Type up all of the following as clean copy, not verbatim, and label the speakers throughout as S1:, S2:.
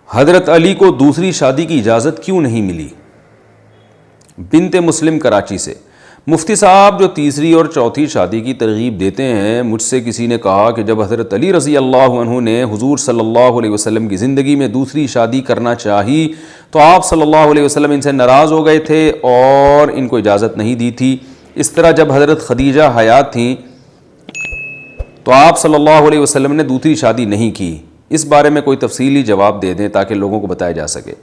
S1: حضرت علی کو دوسری شادی کی اجازت کیوں نہیں ملی؟ بنت مسلم کراچی سے، مفتی صاحب جو تیسری اور چوتھی شادی کی ترغیب دیتے ہیں، مجھ سے کسی نے کہا کہ جب حضرت علی رضی اللہ عنہ نے حضور صلی اللہ علیہ وسلم کی زندگی میں دوسری شادی کرنا چاہی تو آپ صلی اللہ علیہ وسلم ان سے ناراض ہو گئے تھے اور ان کو اجازت نہیں دی تھی۔ اس طرح جب حضرت خدیجہ حیات تھیں تو آپ صلی اللہ علیہ وسلم نے دوسری شادی نہیں کی۔ اس بارے میں کوئی تفصیلی جواب دے دیں تاکہ لوگوں کو بتایا جا سکے۔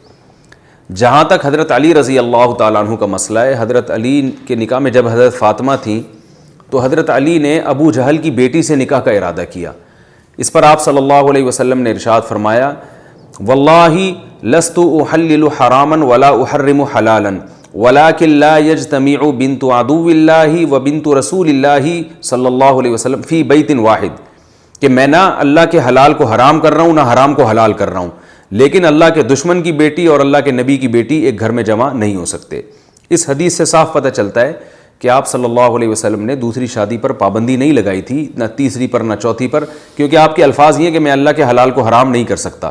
S1: جہاں تک حضرت علی رضی اللہ تعالیٰ عنہ کا مسئلہ ہے، حضرت علی کے نکاح میں جب حضرت فاطمہ تھیں تو حضرت علی نے ابو جہل کی بیٹی سے نکاح کا ارادہ کیا۔ اس پر آپ صلی اللہ علیہ وسلم نے ارشاد فرمایا، واللہ لست احلل حراما ولا احرم حلالا ولكن لا يجتمع بنت عدو اللہ و بنت رسول اللہ صلی اللہ علیہ وسلم فی بیت واحد، کہ میں نہ اللہ کے حلال کو حرام کر رہا ہوں نہ حرام کو حلال کر رہا ہوں، لیکن اللہ کے دشمن کی بیٹی اور اللہ کے نبی کی بیٹی ایک گھر میں جمع نہیں ہو سکتے۔ اس حدیث سے صاف پتہ چلتا ہے کہ آپ صلی اللہ علیہ وسلم نے دوسری شادی پر پابندی نہیں لگائی تھی، نہ تیسری پر نہ چوتھی پر، کیونکہ آپ کے الفاظ یہ ہیں کہ میں اللہ کے حلال کو حرام نہیں کر سکتا،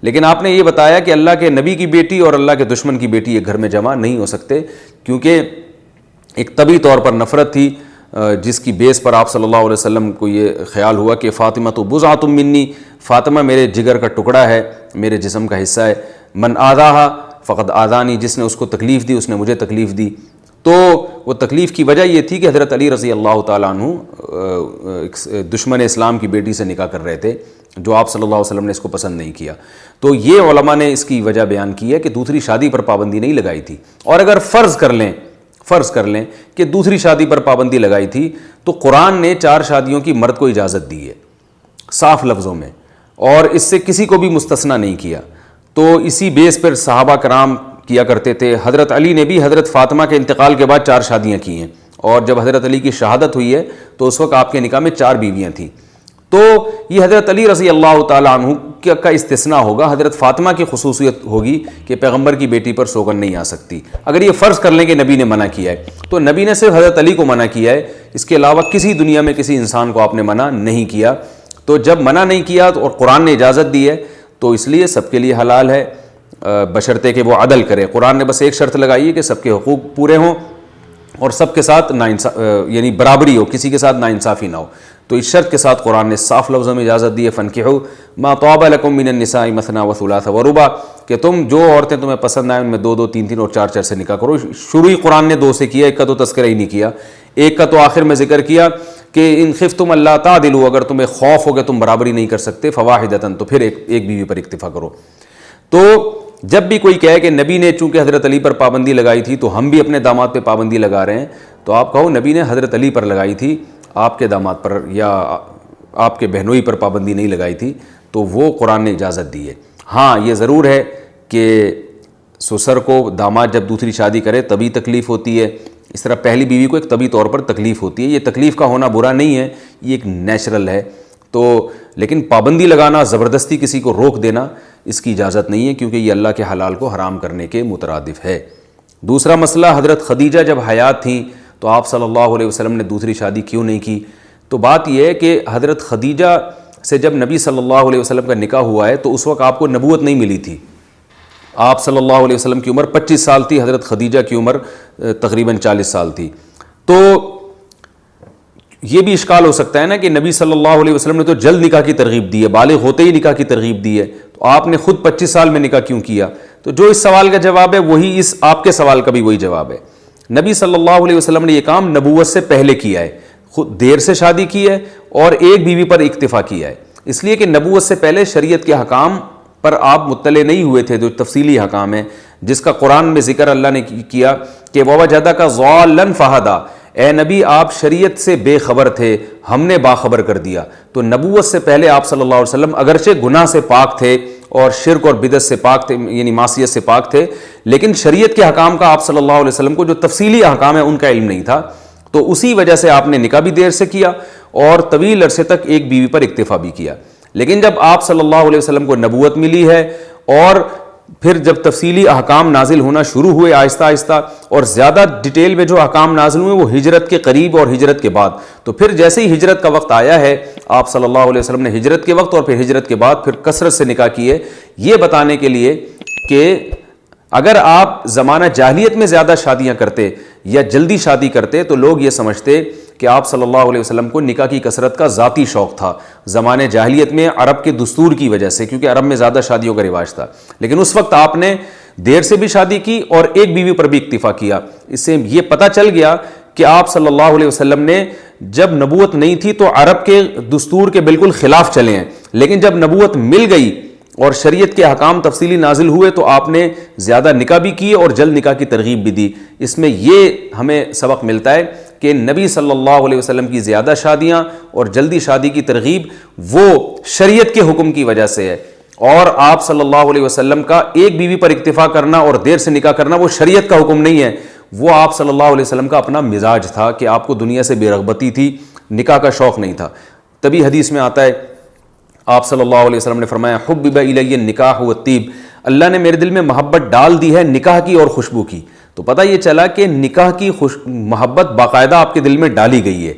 S1: لیکن آپ نے یہ بتایا کہ اللہ کے نبی کی بیٹی اور اللہ کے دشمن کی بیٹی ایک گھر میں جمع نہیں ہو سکتے، کیونکہ ایک طبی طور پر نفرت تھی جس کی بیس پر آپ صلی اللہ علیہ وسلم کو یہ خیال ہوا کہ فاطمہ تو بضعۃ منی، فاطمہ میرے جگر کا ٹکڑا ہے، میرے جسم کا حصہ ہے، من آذاہا فقد آذانی، جس نے اس کو تکلیف دی اس نے مجھے تکلیف دی۔ تو وہ تکلیف کی وجہ یہ تھی کہ حضرت علی رضی اللہ تعالیٰ عنہ دشمن اسلام کی بیٹی سے نکاح کر رہے تھے، جو آپ صلی اللہ علیہ وسلم نے اس کو پسند نہیں کیا۔ تو یہ علماء نے اس کی وجہ بیان کی ہے کہ دوسری شادی پر پابندی نہیں لگائی تھی، اور اگر فرض کر لیں کہ دوسری شادی پر پابندی لگائی تھی تو قرآن نے 4 شادیوں کی مرد کو اجازت دی ہے صاف لفظوں میں، اور اس سے کسی کو بھی مستثنیٰ نہیں کیا۔ تو اسی بیس پر صحابہ کرام کیا کرتے تھے۔ حضرت علی نے بھی حضرت فاطمہ کے انتقال کے بعد 4 شادیاں کی ہیں، اور جب حضرت علی کی شہادت ہوئی ہے تو اس وقت آپ کے نکاح میں 4 بیویاں تھیں۔ تو یہ حضرت علی رضی اللہ تعالیٰ عنہ کا استثناء ہوگا، حضرت فاطمہ کی خصوصیت ہوگی کہ پیغمبر کی بیٹی پر سوگن نہیں آ سکتی۔ اگر یہ فرض کر لیں کہ نبی نے منع کیا ہے تو نبی نے صرف حضرت علی کو منع کیا ہے، اس کے علاوہ کسی دنیا میں کسی انسان کو آپ نے منع نہیں کیا۔ تو جب منع نہیں کیا اور قرآن نے اجازت دی ہے تو اس لیے سب کے لیے حلال ہے، بشرطے کہ وہ عدل کرے۔ قرآن نے بس ایک شرط لگائی ہے کہ سب کے حقوق پورے ہوں اور سب کے ساتھ یعنی برابری ہو، کسی کے ساتھ ناانصافی نہ ہو۔ تو اس شرط کے ساتھ قرآن نے صاف لفظوں میں اجازت دی ہے، فَانْكِحُوا مَا طَابَ لَكُم مِّنَ النِّسَاءِ مَثْنَىٰ وَثُلَاثَ وَرُبَاعَ، کہ تم جو عورتیں تمہیں پسند آئیں ان میں 2 2 3 3 اور 4 4 سے نکاح کرو۔ شروع ہی قرآن نے 2 سے کیا، ایک کا تو تذکرہ ہی نہیں کیا، ایک کا تو آخر میں ذکر کیا کہ ان خفتم اللہ تعدلوا، اگر تمہیں خوف ہو کہ تم برابری نہیں کر سکتے، فواحدۃ، تو پھر ایک بیوی پر اکتفا کرو۔ تو جب بھی کوئی کہے کہ نبی نے چونکہ حضرت علی پر پابندی لگائی تھی تو ہم بھی اپنے داماد پہ پابندی لگا رہے ہیں، تو آپ کہو نبی نے حضرت علی پر لگائی تھی، آپ کے داماد پر یا آپ کے بہنوئی پر پابندی نہیں لگائی تھی، تو وہ قرآن نے اجازت دی ہے۔ ہاں یہ ضرور ہے کہ سسر کو داماد جب دوسری شادی کرے تبھی تکلیف ہوتی ہے، اس طرح پہلی بیوی کو ایک طبی طور پر تکلیف ہوتی ہے۔ یہ تکلیف کا ہونا برا نہیں ہے، یہ ایک نیچرل ہے۔ تو لیکن پابندی لگانا، زبردستی کسی کو روک دینا، اس کی اجازت نہیں ہے، کیونکہ یہ اللہ کے حلال کو حرام کرنے کے مترادف ہے۔ دوسرا مسئلہ، حضرت خدیجہ جب حیات تھیں تو آپ صلی اللہ علیہ وسلم نے دوسری شادی کیوں نہیں کی؟ تو بات یہ ہے کہ حضرت خدیجہ سے جب نبی صلی اللہ علیہ وسلم کا نکاح ہوا ہے تو اس وقت آپ کو نبوت نہیں ملی تھی۔ آپ صلی اللہ علیہ وسلم کی عمر 25 سال تھی، حضرت خدیجہ کی عمر تقریباً 40 سال تھی۔ تو یہ بھی اشکال ہو سکتا ہے نا کہ نبی صلی اللہ علیہ وسلم نے تو جلد نکاح کی ترغیب دی ہے، بالغ ہوتے ہی نکاح کی ترغیب دی ہے، تو آپ نے خود 25 سال میں نکاح کیوں کیا؟ تو جو اس سوال کا جواب ہے وہی اس آپ کے سوال کا بھی وہی جواب ہے۔ نبی صلی اللہ علیہ وسلم نے یہ کام نبوت سے پہلے کیا ہے، خود دیر سے شادی کی ہے اور ایک بیوی پر اکتفا کیا ہے، اس لیے کہ نبوت سے پہلے شریعت کے حکام پر آپ مطلع نہیں ہوئے تھے، جو تفصیلی حکام ہیں جس کا قرآن میں ذکر اللہ نے کیا کہ وَوَجَدَكَ ضَالًّا فَهَدَىٰ، اے نبی آپ شریعت سے بے خبر تھے، ہم نے باخبر کر دیا۔ تو نبوت سے پہلے آپ صلی اللہ علیہ وسلم اگرچہ گناہ سے پاک تھے اور شرک اور بدعت سے پاک تھے، یعنی معصیت سے پاک تھے، لیکن شریعت کے حکام کا آپ صلی اللہ علیہ وسلم کو جو تفصیلی احکام ہیں ان کا علم نہیں تھا، تو اسی وجہ سے آپ نے نکاح بھی دیر سے کیا اور طویل عرصے تک ایک بیوی پر اکتفا بھی کیا۔ لیکن جب آپ صلی اللہ علیہ وسلم کو نبوت ملی ہے اور پھر جب تفصیلی احکام نازل ہونا شروع ہوئے آہستہ آہستہ، اور زیادہ ڈیٹیل میں جو احکام نازل ہوئے وہ ہجرت کے قریب اور ہجرت کے بعد، تو پھر جیسے ہی ہجرت کا وقت آیا ہے آپ صلی اللہ علیہ وسلم نے ہجرت کے وقت اور پھر ہجرت کے بعد پھر کثرت سے نکاح کیے، یہ بتانے کے لیے کہ اگر آپ زمانہ جاہلیت میں زیادہ شادیاں کرتے یا جلدی شادی کرتے تو لوگ یہ سمجھتے کہ آپ صلی اللہ علیہ وسلم کو نکاح کی کثرت کا ذاتی شوق تھا زمانہ جاہلیت میں عرب کے دستور کی وجہ سے، کیونکہ عرب میں زیادہ شادیوں کا رواج تھا، لیکن اس وقت آپ نے دیر سے بھی شادی کی اور ایک بیوی پر بھی اکتفا کیا۔ اس سے یہ پتہ چل گیا کہ آپ صلی اللہ علیہ وسلم نے جب نبوت نہیں تھی تو عرب کے دستور کے بالکل خلاف چلے ہیں، لیکن جب نبوت مل گئی اور شریعت کے احکام تفصیلی نازل ہوئے تو آپ نے زیادہ نکاح بھی کیے اور جلد نکاح کی ترغیب بھی دی۔ اس میں یہ ہمیں سبق ملتا ہے کہ نبی صلی اللہ علیہ وسلم کی زیادہ شادیاں اور جلدی شادی کی ترغیب وہ شریعت کے حکم کی وجہ سے ہے، اور آپ صلی اللہ علیہ وسلم کا ایک بیوی پر اکتفا کرنا اور دیر سے نکاح کرنا وہ شریعت کا حکم نہیں ہے، وہ آپ صلی اللہ علیہ وسلم کا اپنا مزاج تھا کہ آپ کو دنیا سے بے رغبتی تھی، نکاح کا شوق نہیں تھا۔ تبھی حدیث میں آتا ہے آپ صلی اللہ علیہ وسلم نے فرمایا حبب الی النکاح والطیب، اللہ نے میرے دل میں محبت ڈال دی ہے نکاح کی اور خوشبو کی۔ تو پتہ یہ چلا کہ نکاح کی محبت باقاعدہ آپ کے دل میں ڈالی گئی ہے،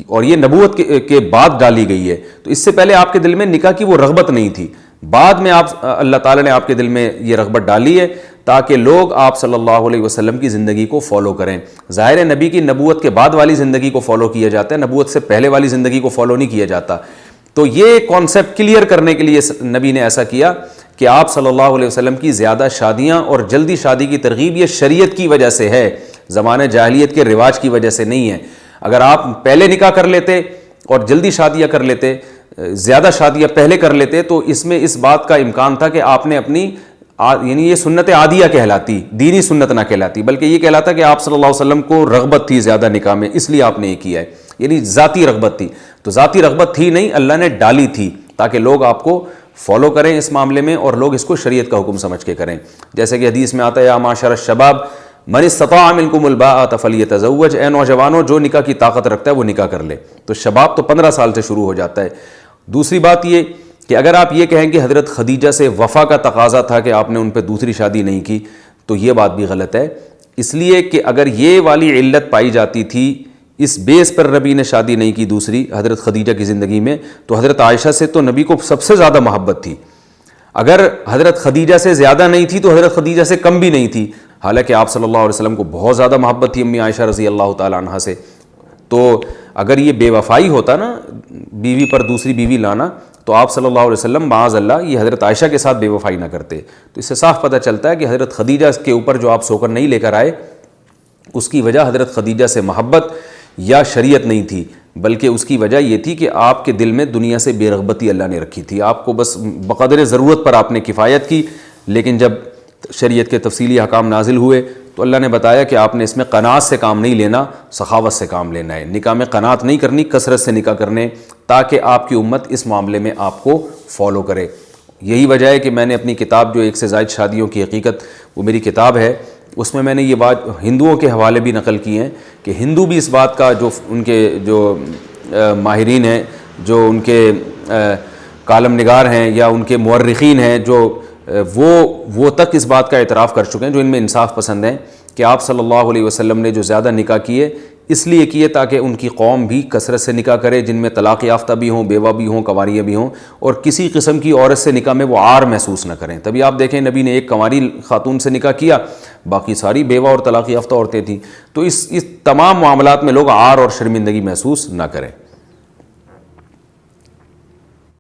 S1: اور یہ نبوت کے بعد ڈالی گئی ہے۔ تو اس سے پہلے آپ کے دل میں نکاح کی وہ رغبت نہیں تھی، بعد میں اللہ تعالیٰ نے آپ کے دل میں یہ رغبت ڈالی ہے تاکہ لوگ آپ صلی اللہ علیہ وسلم کی زندگی کو فالو کریں۔ ظاہر ہے نبی کی نبوت کے بعد والی زندگی کو فالو کیا جاتا ہے، نبوت سے پہلے والی زندگی کو فالو نہیں کیا جاتا۔ تو یہ کانسیپٹ کلیئر کرنے کے لیے نبی نے ایسا کیا کہ آپ صلی اللہ علیہ وسلم کی زیادہ شادیاں اور جلدی شادی کی ترغیب یہ شریعت کی وجہ سے ہے، زمانہ جاہلیت کے رواج کی وجہ سے نہیں ہے۔ اگر آپ پہلے نکاح کر لیتے اور جلدی شادیاں کر لیتے، زیادہ شادیاں پہلے کر لیتے، تو اس میں اس بات کا امکان تھا کہ آپ نے اپنی یعنی یہ سنت عادیہ کہلاتی، دینی سنت نہ کہلاتی، بلکہ یہ کہلاتا کہ آپ صلی اللہ علیہ وسلم کو رغبت تھی زیادہ نکاح میں، اس لیے آپ نے یہ کیا ہے، یعنی ذاتی رغبت تھی۔ تو ذاتی رغبت تھی نہیں، اللہ نے ڈالی تھی تاکہ لوگ آپ کو فالو کریں اس معاملے میں، اور لوگ اس کو شریعت کا حکم سمجھ کے کریں۔ جیسے کہ حدیث میں آتا ہے یا معاشر الشباب من استطاع منکم الباءۃ فلیتزوج، اے نوجوانوں جو نکاح کی طاقت رکھتا ہے وہ نکاح کر لے۔ تو شباب تو 15 سال سے شروع ہو جاتا ہے۔ دوسری بات یہ کہ اگر آپ یہ کہیں کہ حضرت خدیجہ سے وفا کا تقاضا تھا کہ آپ نے ان پہ دوسری شادی نہیں کی، تو یہ بات بھی غلط ہے، اس لیے کہ اگر یہ والی علت پائی جاتی تھی، اس بیس پر نبی نے شادی نہیں کی دوسری حضرت خدیجہ کی زندگی میں، تو حضرت عائشہ سے تو نبی کو سب سے زیادہ محبت تھی۔ اگر حضرت خدیجہ سے زیادہ نہیں تھی تو حضرت خدیجہ سے کم بھی نہیں تھی، حالانکہ آپ صلی اللہ علیہ وسلم کو بہت زیادہ محبت تھی امی عائشہ رضی اللہ تعالی عنہا سے۔ تو اگر یہ بے وفائی ہوتا نا، بیوی پر دوسری بیوی لانا، تو آپ صلی اللہ علیہ وسلم معاذ اللہ یہ حضرت عائشہ کے ساتھ بے وفائی نہ کرتے۔ تو اس سے صاف پتہ چلتا ہے کہ حضرت خدیجہ کے اوپر جو آپ سوکر نہیں لے کر آئے، اس کی وجہ حضرت خدیجہ سے محبت یا شریعت نہیں تھی، بلکہ اس کی وجہ یہ تھی کہ آپ کے دل میں دنیا سے بے رغبتی اللہ نے رکھی تھی، آپ کو بس بقدر ضرورت پر آپ نے کفایت کی۔ لیکن جب شریعت کے تفصیلی احکام نازل ہوئے تو اللہ نے بتایا کہ آپ نے اس میں قناعت سے کام نہیں لینا، سخاوت سے کام لینا ہے، نکاح میں قناعت نہیں کرنی، کثرت سے نکاح کرنے، تاکہ آپ کی امت اس معاملے میں آپ کو فالو کرے۔ یہی وجہ ہے کہ میں نے اپنی کتاب جو 1 سے زائد شادیوں کی حقیقت، وہ میری کتاب ہے، اس میں نے یہ بات ہندوؤں کے حوالے بھی نقل کی ہیں کہ ہندو بھی اس بات کا، جو ان کے جو ماہرین ہیں، جو ان کے کالم نگار ہیں یا ان کے مورخین ہیں، جو وہ تک اس بات کا اعتراف کر چکے ہیں، جو ان میں انصاف پسند ہیں، کہ آپ صلی اللہ علیہ وسلم نے جو زیادہ نکاح کیے اس لیے کیے تاکہ ان کی قوم بھی کثرت سے نکاح کرے، جن میں طلاق یافتہ بھی ہوں، بیوہ بھی ہوں، کنواریاں بھی ہوں، اور کسی قسم کی عورت سے نکاح میں وہ عار محسوس نہ کریں۔ تبھی آپ دیکھیں نبی نے ایک کنواری خاتون سے نکاح کیا، باقی ساری بیوہ اور طلاق یافتہ عورتیں تھیں، تو اس تمام معاملات میں لوگ عار اور شرمندگی محسوس نہ کریں۔